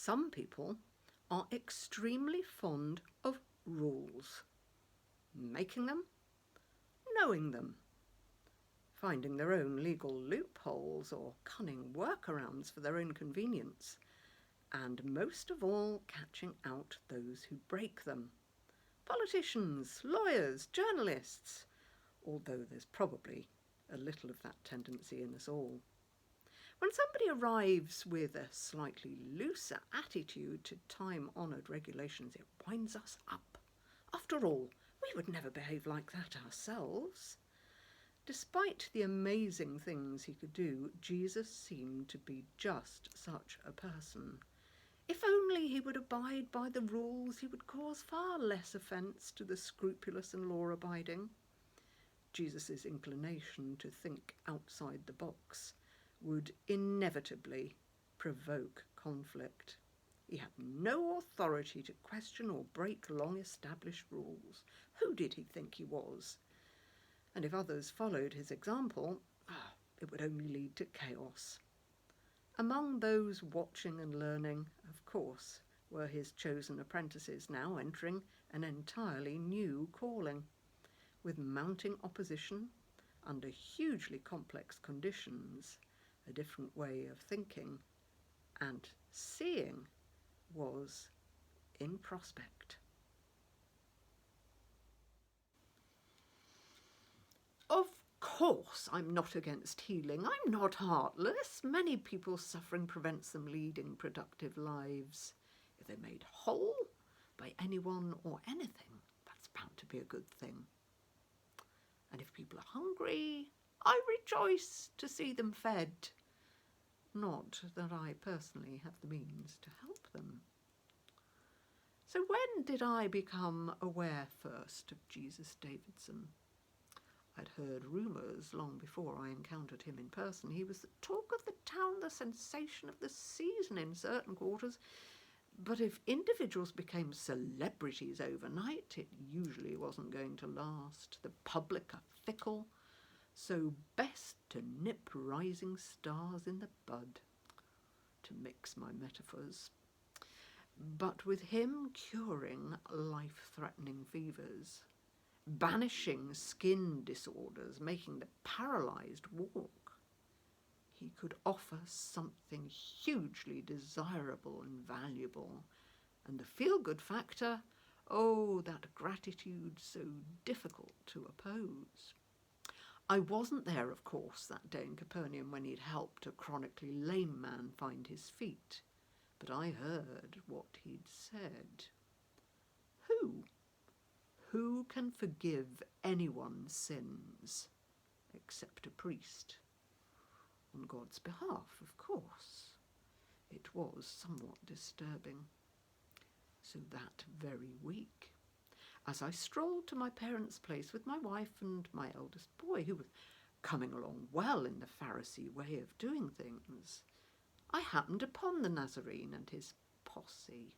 Some people are extremely fond of rules, making them, knowing them, finding their own legal loopholes or cunning workarounds for their own convenience, and most of all catching out those who break them. Politicians, lawyers, journalists, although there's probably a little of that tendency in us all. When somebody arrives with a slightly looser attitude to time-honoured regulations, it winds us up. After all, we would never behave like that ourselves. Despite the amazing things he could do, Jesus seemed to be just such a person. If only he would abide by the rules, he would cause far less offence to the scrupulous and law-abiding. Jesus' inclination to think outside the box would inevitably provoke conflict. He had no authority to question or break long-established rules. Who did he think he was? And if others followed his example, it would only lead to chaos. Among those watching and learning, of course, were his chosen apprentices, now entering an entirely new calling. With mounting opposition, under hugely complex conditions, a different way of thinking and seeing was in prospect. Of course, I'm not against healing. I'm not heartless. Many people's suffering prevents them leading productive lives. If they're made whole by anyone or anything, that's bound to be a good thing. And if people are hungry, I rejoice to see them fed. Not that I personally have the means to help them. So when did I become aware first of Jesus Davidson? I'd heard rumours long before I encountered him in person. He was the talk of the town, the sensation of the season in certain quarters. But if individuals became celebrities overnight, it usually wasn't going to last. The public are fickle, so best to nip rising stars in the bud, to mix my metaphors. But with him curing life-threatening fevers, banishing skin disorders, making the paralysed walk, he could offer something hugely desirable and valuable. And the feel-good factor, oh, that gratitude so difficult to oppose. I wasn't there, of course, that day in Capernaum when he'd helped a chronically lame man find his feet, but I heard what he'd said. Who can forgive anyone's sins except a priest? On God's behalf, of course. It was somewhat disturbing. So that very week, as I strolled to my parents' place with my wife and my eldest boy, who was coming along well in the Pharisee way of doing things, I happened upon the Nazarene and his posse,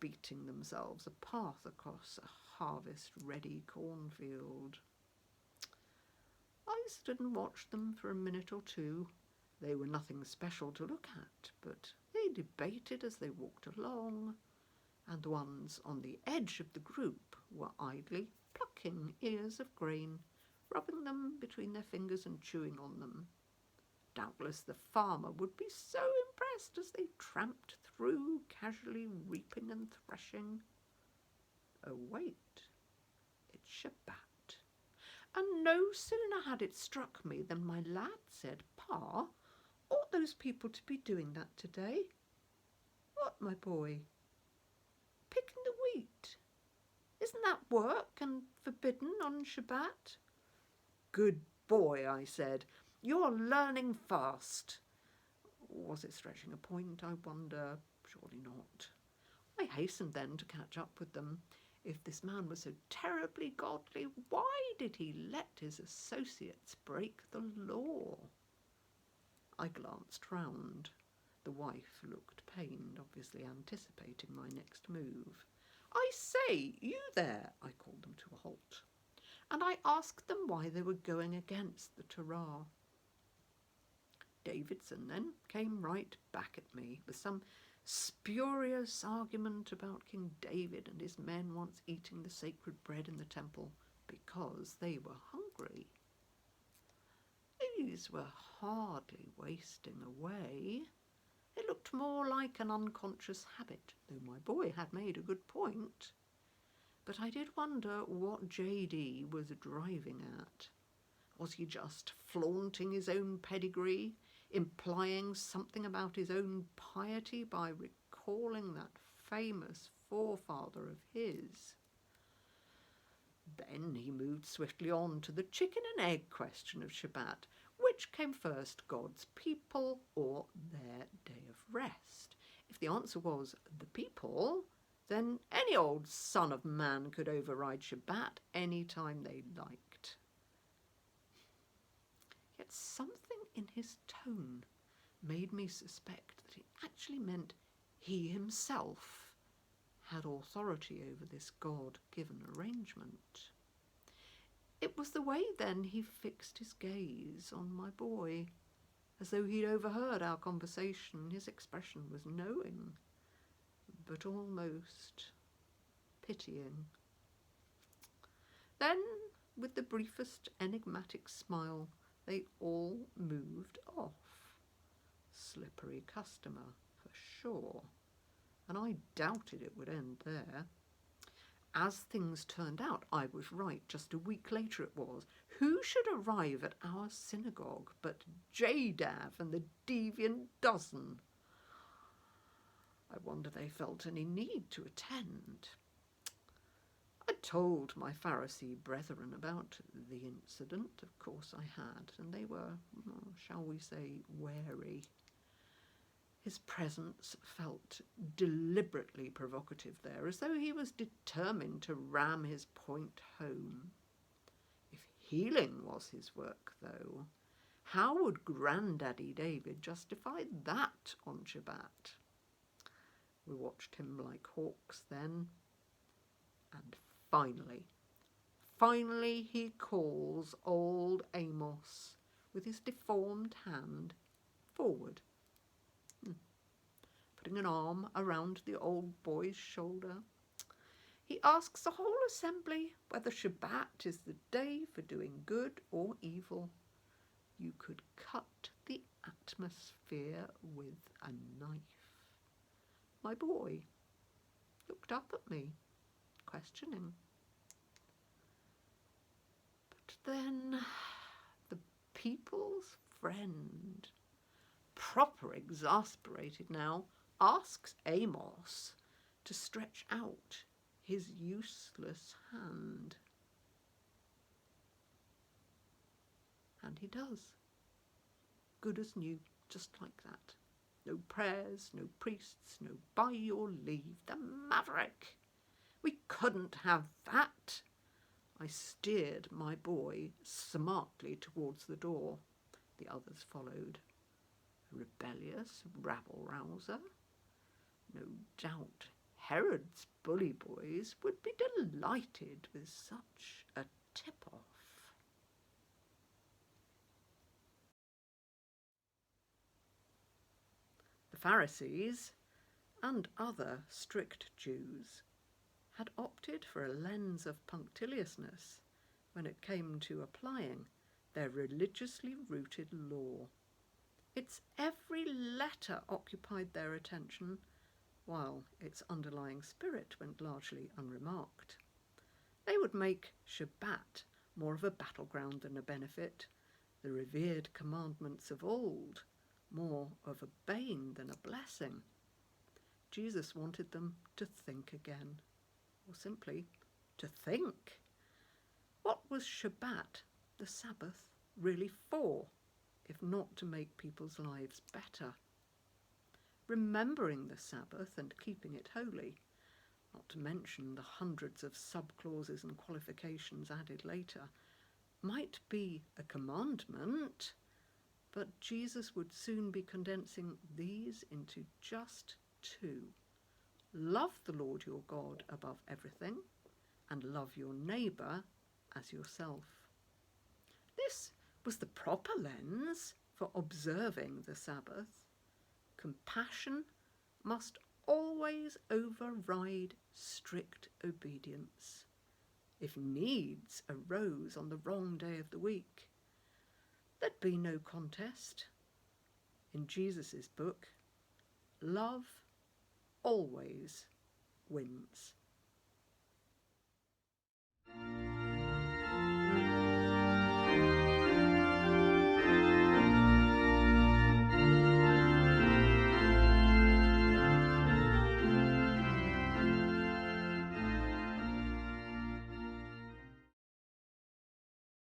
beating themselves a path across a harvest-ready cornfield. I stood and watched them for a minute or two. They were nothing special to look at, but they debated as they walked along, and the ones on the edge of the group were idly plucking ears of grain, rubbing them between their fingers and chewing on them. Doubtless the farmer would be so impressed as they tramped through, casually reaping and threshing. Oh, wait, it's Shabbat. And no sooner had it struck me than my lad said, "Pa, ought those people to be doing that today?" "What, my boy?" "Picking the wheat. Isn't that work and forbidden on Shabbat?" "Good boy," I said. "You're learning fast." Was it stretching a point, I wonder? Surely not. I hastened then to catch up with them. If this man was so terribly godly, why did he let his associates break the law? I glanced round. The wife looked pained, obviously anticipating my next move. "I say, you there!" I called them to a halt. And I asked them why they were going against the Torah. Davidson then came right back at me with some spurious argument about King David and his men once eating the sacred bread in the temple because they were hungry. These were hardly wasting away. It looked more like an unconscious habit, though my boy had made a good point. But I did wonder what JD was driving at. Was he just flaunting his own pedigree, implying something about his own piety by recalling that famous forefather of his? Then he moved swiftly on to the chicken and egg question of Shabbat. Which came first, God's people or their day of rest? If the answer was the people, then any old son of man could override Shabbat any time they liked. Yet something in his tone made me suspect that it actually meant he himself had authority over this God-given arrangement. It was the way then he fixed his gaze on my boy, as though he'd overheard our conversation. His expression was knowing, but almost pitying. Then, with the briefest enigmatic smile, they all moved off. Slippery customer, for sure, and I doubted it would end there. As things turned out, I was right. Just a week later it was. Who should arrive at our synagogue but Jadav and the deviant dozen? I wonder they felt any need to attend. I told my Pharisee brethren about the incident. Of course I had, and they were, shall we say, wary. His presence felt deliberately provocative there, as though he was determined to ram his point home. If healing was his work, though, how would Grandaddy David justify that on Shabbat? We watched him like hawks then, and finally he calls old Amos with his deformed hand forward, putting an arm around the old boy's shoulder. He asks the whole assembly whether Shabbat is the day for doing good or evil. You could cut the atmosphere with a knife. My boy looked up at me, questioning. But then the people's friend, proper exasperated now, asks Amos to stretch out his useless hand. And he does. Good as new, just like that. No prayers, no priests, no by your leave. The maverick! We couldn't have that. I steered my boy smartly towards the door. The others followed. A rebellious rabble-rouser. No doubt Herod's bully boys would be delighted with such a tip-off. The Pharisees and other strict Jews had opted for a lens of punctiliousness when it came to applying their religiously rooted law. Its every letter occupied their attention, while its underlying spirit went largely unremarked. They would make Shabbat more of a battleground than a benefit, the revered commandments of old more of a bane than a blessing. Jesus wanted them to think again, or simply to think. What was Shabbat, the Sabbath, really for, if not to make people's lives better? Remembering the Sabbath and keeping it holy, not to mention the hundreds of sub-clauses and qualifications added later, might be a commandment, but Jesus would soon be condensing these into just two. Love the Lord your God above everything, and love your neighbour as yourself. This was the proper lens for observing the Sabbath. Compassion must always override strict obedience. If needs arose on the wrong day of the week, there'd be no contest. In Jesus' book, love always wins.